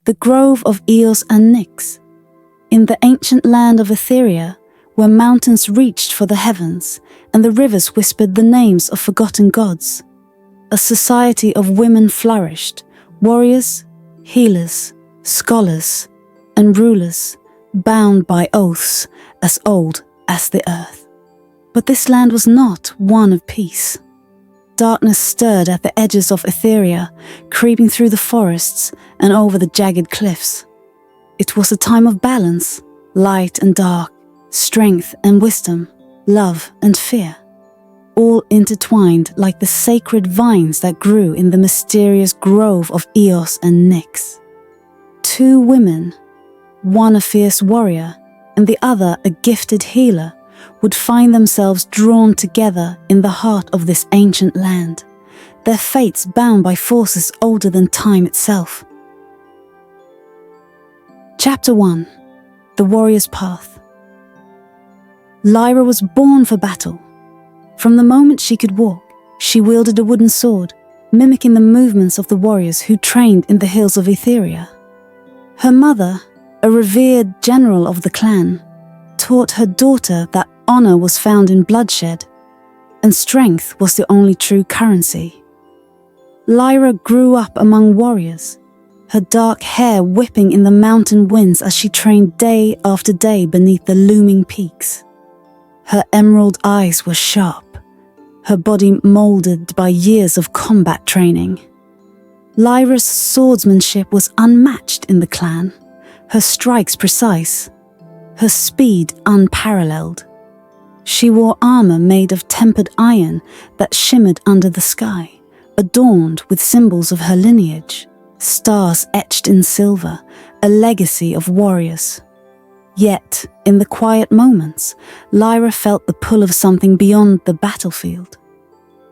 the grove of Eos and Nyx. In the ancient land of Etheria, where mountains reached for the heavens and the rivers whispered the names of forgotten gods, a society of women flourished, warriors, healers, scholars, and rulers, bound by oaths as old as the earth. But this land was not one of peace. Darkness stirred at the edges of Etheria, creeping through the forests and over the jagged cliffs. It was a time of balance, light and dark, strength and wisdom, love and fear, all intertwined like the sacred vines that grew in the mysterious grove of Eos and Nyx. Two women, one a fierce warrior and the other a gifted healer, would find themselves drawn together in the heart of this ancient land, their fates bound by forces older than time itself. Chapter 1. The Warrior's Path. Lyra was born for battle. From the moment she could walk, she wielded a wooden sword, mimicking the movements of the warriors who trained in the hills of Etheria. Her mother, a revered general of the clan, taught her daughter that honor was found in bloodshed, and strength was the only true currency. Lyra grew up among warriors, her dark hair whipping in the mountain winds as she trained day after day beneath the looming peaks. Her emerald eyes were sharp, her body molded by years of combat training. Lyra's swordsmanship was unmatched in the clan, her strikes precise, her speed unparalleled. She wore armor made of tempered iron that shimmered under the sky, adorned with symbols of her lineage, stars etched in silver, a legacy of warriors. Yet, in the quiet moments, Lyra felt the pull of something beyond the battlefield.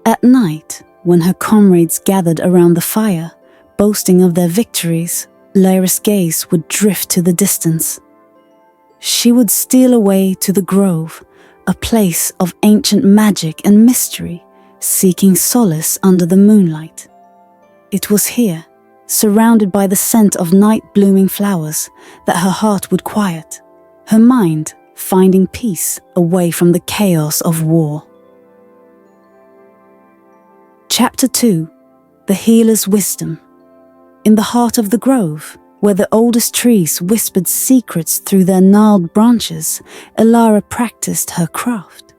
At night, when her comrades gathered around the fire, boasting of their victories, Lyra's gaze would drift to the distance. She would steal away to the grove, a place of ancient magic and mystery, seeking solace under the moonlight. It was here, surrounded by the scent of night-blooming flowers, that her heart would quiet, her mind finding peace away from the chaos of war. Chapter 2. The Healer's Wisdom. In the heart of the grove, where the oldest trees whispered secrets through their gnarled branches, Lara practiced her craft.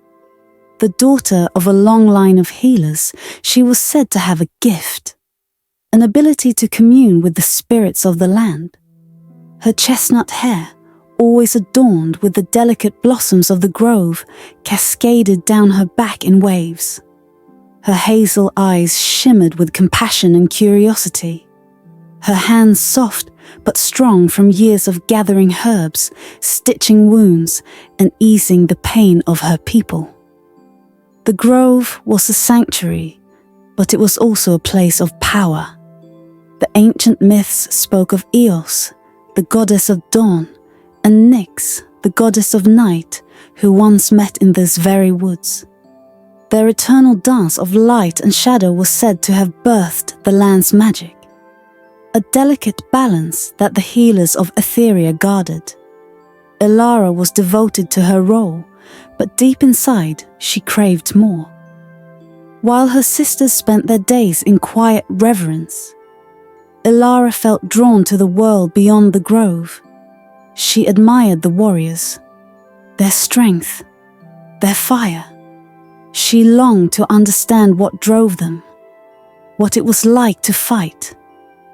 The daughter of a long line of healers, she was said to have a gift, an ability to commune with the spirits of the land. Her chestnut hair, always adorned with the delicate blossoms of the grove, cascaded down her back in waves. Her hazel eyes shimmered with compassion and curiosity. Her hands soft but strong from years of gathering herbs, stitching wounds, and easing the pain of her people. The grove was a sanctuary, but it was also a place of power. The ancient myths spoke of Eos, the goddess of dawn, and Nyx, the goddess of night, who once met in these very woods. Their eternal dance of light and shadow was said to have birthed the land's magic, a delicate balance that the healers of Etheria guarded. Lara was devoted to her role, but deep inside she craved more. While her sisters spent their days in quiet reverence, Lara felt drawn to the world beyond the grove. She admired the warriors, their strength, their fire. She longed to understand what drove them, what it was like to fight,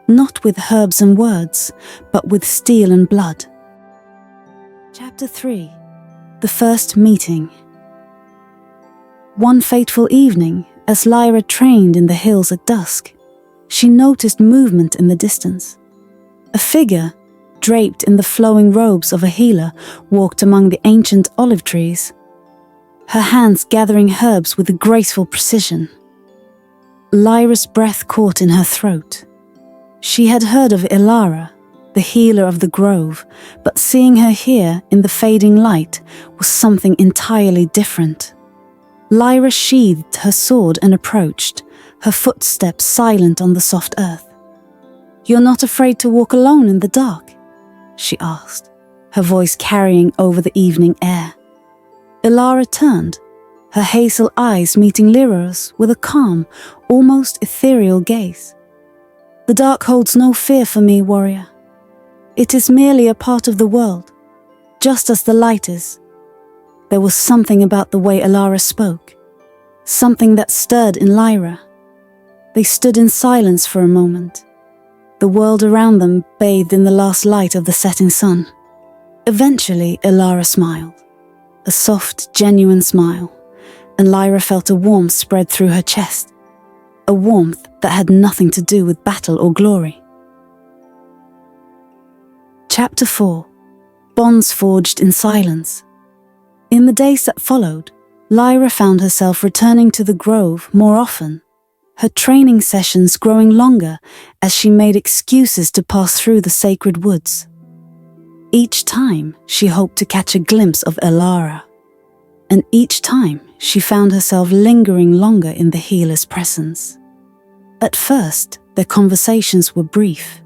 not with herbs and words, but with steel and blood. Chapter 3. The First Meeting. One fateful evening, as Lyra trained in the hills at dusk, she noticed movement in the distance. A figure, draped in the flowing robes of a healer, walked among the ancient olive trees, her hands gathering herbs with a graceful precision. Lyra's breath caught in her throat. She had heard of Lara, the healer of the grove, but seeing her here in the fading light was something entirely different. Lyra sheathed her sword and approached, her footsteps silent on the soft earth. "You're not afraid to walk alone in the dark?" she asked, her voice carrying over the evening air. Elara turned, her hazel eyes meeting Lyra's with a calm, almost ethereal gaze. "The dark holds no fear for me, warrior. It is merely a part of the world, just as the light is." There was something about the way Elara spoke, something that stirred in Lyra. They stood in silence for a moment, the world around them bathed in the last light of the setting sun. Eventually, Elara smiled, a soft, genuine smile, and Lyra felt a warmth spread through her chest, a warmth that had nothing to do with battle or glory. Chapter 4. Bonds Forged in Silence. In the days that followed, Lyra found herself returning to the grove more often, her training sessions growing longer as she made excuses to pass through the sacred woods. Each time, she hoped to catch a glimpse of Elara, and each time she found herself lingering longer in the healer's presence. At first, their conversations were brief,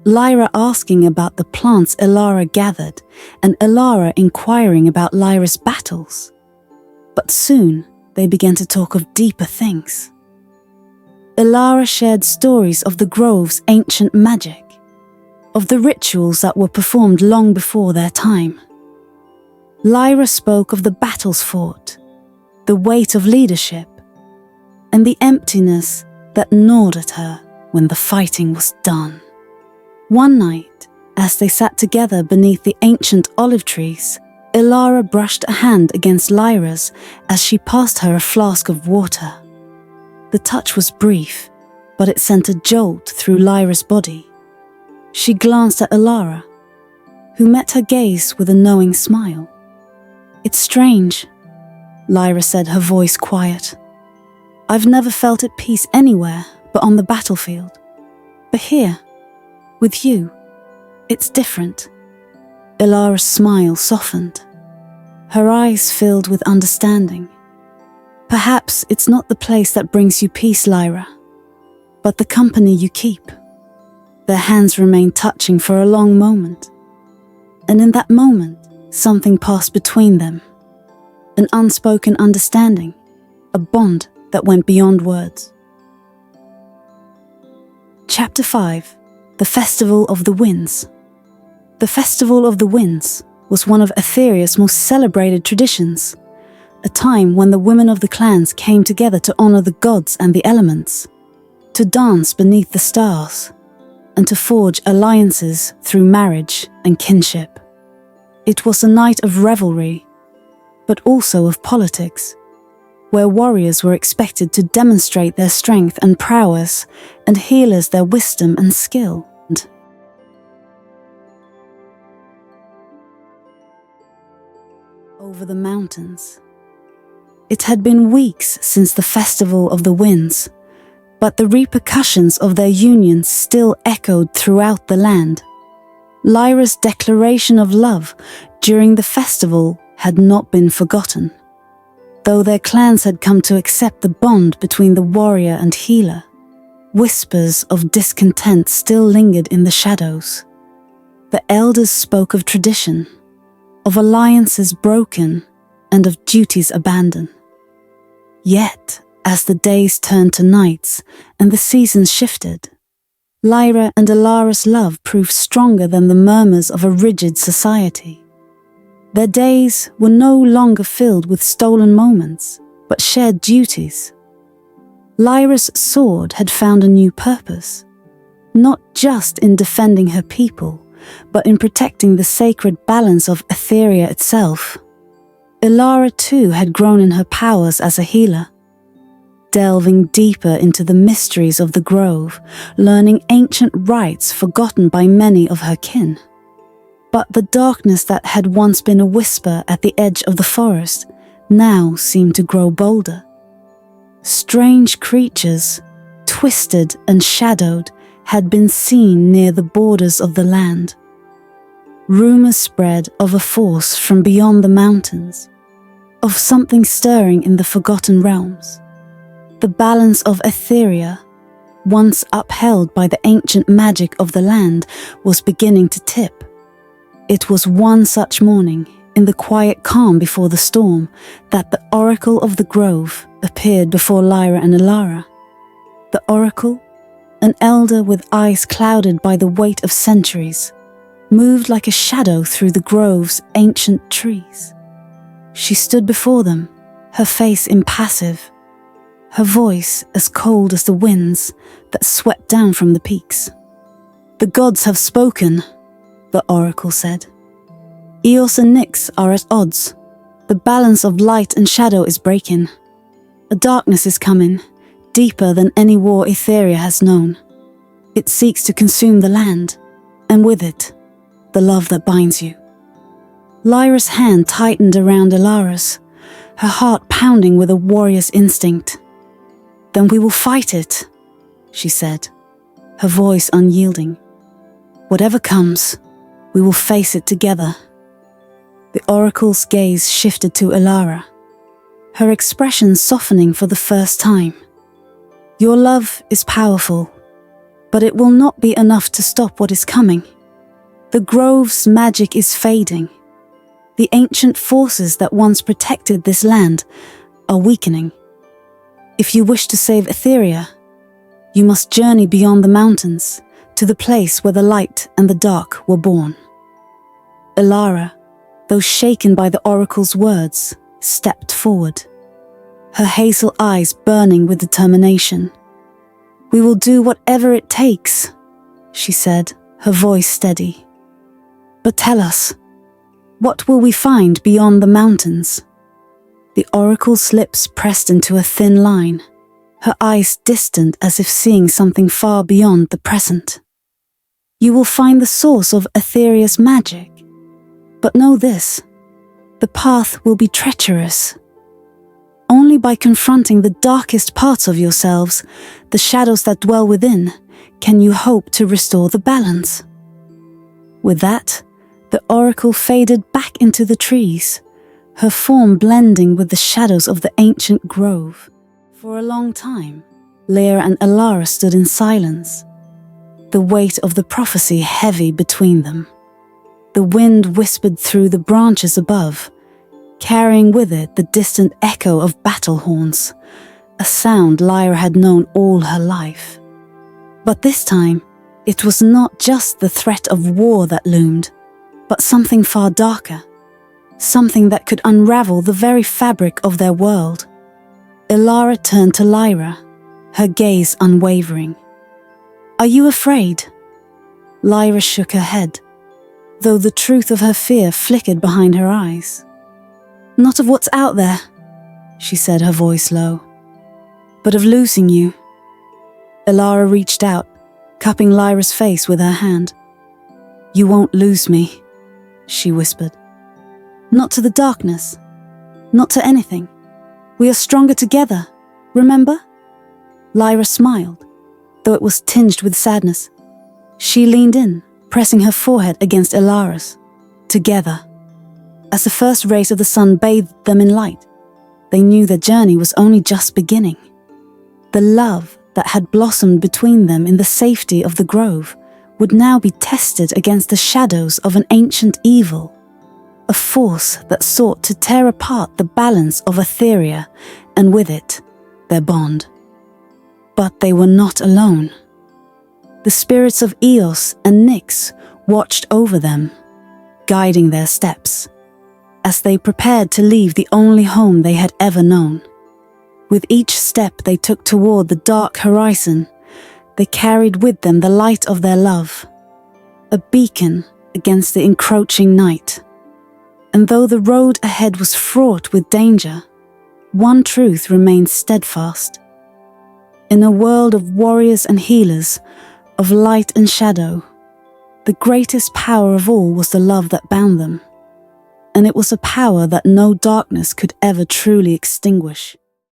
Lyra asking about the plants Elara gathered, and Elara inquiring about Lyra's battles. But soon, they began to talk of deeper things. Elara shared stories of the grove's ancient magic, of the rituals that were performed long before their time. Lyra spoke of the battles fought, the weight of leadership, and the emptiness that gnawed at her when the fighting was done. One night, as they sat together beneath the ancient olive trees, Elara brushed a hand against Lyra's as she passed her a flask of water. The touch was brief, but it sent a jolt through Lyra's body. She glanced at Elara, who met her gaze with a knowing smile. "It's strange," Lyra said, her voice quiet. "I've never felt at peace anywhere but on the battlefield. But here, with you, it's different." Elara's smile softened. Her eyes filled with understanding. "Perhaps it's not the place that brings you peace, Lyra, but the company you keep." Their hands remained touching for a long moment. And in that moment, something passed between them. An unspoken understanding, a bond that went beyond words. Chapter 5. The Festival of the Winds. The Festival of the Winds was one of Etheria's most celebrated traditions, a time when the women of the clans came together to honor the gods and the elements, to dance beneath the stars, and to forge alliances through marriage and kinship. It was a night of revelry, but also of politics, where warriors were expected to demonstrate their strength and prowess, and healers their wisdom and skill. Over the mountains. It had been weeks since the Festival of the Winds, but the repercussions of their union still echoed throughout the land. Lyra's declaration of love during the festival had not been forgotten, though their clans had come to accept the bond between the warrior and healer. Whispers of discontent still lingered in the shadows. The elders spoke of tradition, of alliances broken, and of duties abandoned. Yet, as the days turned to nights and the seasons shifted, Lyra and Elara's love proved stronger than the murmurs of a rigid society. Their days were no longer filled with stolen moments, but shared duties. Lyra's sword had found a new purpose, not just in defending her people, but in protecting the sacred balance of Etheria itself. Elara too had grown in her powers as a healer, delving deeper into the mysteries of the grove, learning ancient rites forgotten by many of her kin. But the darkness that had once been a whisper at the edge of the forest now seemed to grow bolder. Strange creatures, twisted and shadowed, had been seen near the borders of the land. Rumors spread of a force from beyond the mountains, of something stirring in the forgotten realms. The balance of Etheria, once upheld by the ancient magic of the land, was beginning to tip. It was one such morning, in the quiet calm before the storm, that the Oracle of the Grove appeared before Lyra and Elara. The Oracle, an elder with eyes clouded by the weight of centuries, moved like a shadow through the grove's ancient trees. She stood before them, her face impassive, her voice as cold as the winds that swept down from the peaks. "The gods have spoken," the oracle said. "Eos and Nyx are at odds. The balance of light and shadow is breaking. A darkness is coming, deeper than any war Etheria has known. It seeks to consume the land, and with it, the love that binds you." Lyra's hand tightened around Elara's, her heart pounding with a warrior's instinct. "Then we will fight it," she said, her voice unyielding. "Whatever comes, we will face it together." The oracle's gaze shifted to Elara, her expression softening for the first time. "Your love is powerful, but it will not be enough to stop what is coming. The grove's magic is fading. The ancient forces that once protected this land are weakening. If you wish to save Etheria, you must journey beyond the mountains to the place where the light and the dark were born." Elara, though shaken by the oracle's words, stepped forward, her hazel eyes burning with determination. "We will do whatever it takes," she said, her voice steady. "But tell us, what will we find beyond the mountains?" The oracle's lips pressed into a thin line, her eyes distant as if seeing something far beyond the present. "You will find the source of Etheria's magic. But know this, the path will be treacherous. Only by confronting the darkest parts of yourselves, the shadows that dwell within, can you hope to restore the balance." With that, the oracle faded back into the trees, her form blending with the shadows of the ancient grove. For a long time, Lyra and Elara stood in silence, the weight of the prophecy heavy between them. The wind whispered through the branches above, carrying with it the distant echo of battle horns, a sound Lyra had known all her life. But this time, it was not just the threat of war that loomed, but something far darker, something that could unravel the very fabric of their world. Elara turned to Lyra, her gaze unwavering. "Are you afraid?" Lyra shook her head, though the truth of her fear flickered behind her eyes. "Not of what's out there," she said, her voice low, "but of losing you." Elara reached out, cupping Lyra's face with her hand. "You won't lose me," she whispered. "Not to the darkness, not to anything. We are stronger together, remember?" Lyra smiled, though it was tinged with sadness. She leaned in, pressing her forehead against Elara's. Together. As the first rays of the sun bathed them in light, they knew their journey was only just beginning. The love that had blossomed between them in the safety of the grove would now be tested against the shadows of an ancient evil, a force that sought to tear apart the balance of Etheria, and with it, their bond. But they were not alone. The spirits of Eos and Nyx watched over them, guiding their steps, as they prepared to leave the only home they had ever known. With each step they took toward the dark horizon, they carried with them the light of their love, a beacon against the encroaching night. And though the road ahead was fraught with danger, one truth remained steadfast. In a world of warriors and healers, of light and shadow, the greatest power of all was the love that bound them, and it was a power that no darkness could ever truly extinguish.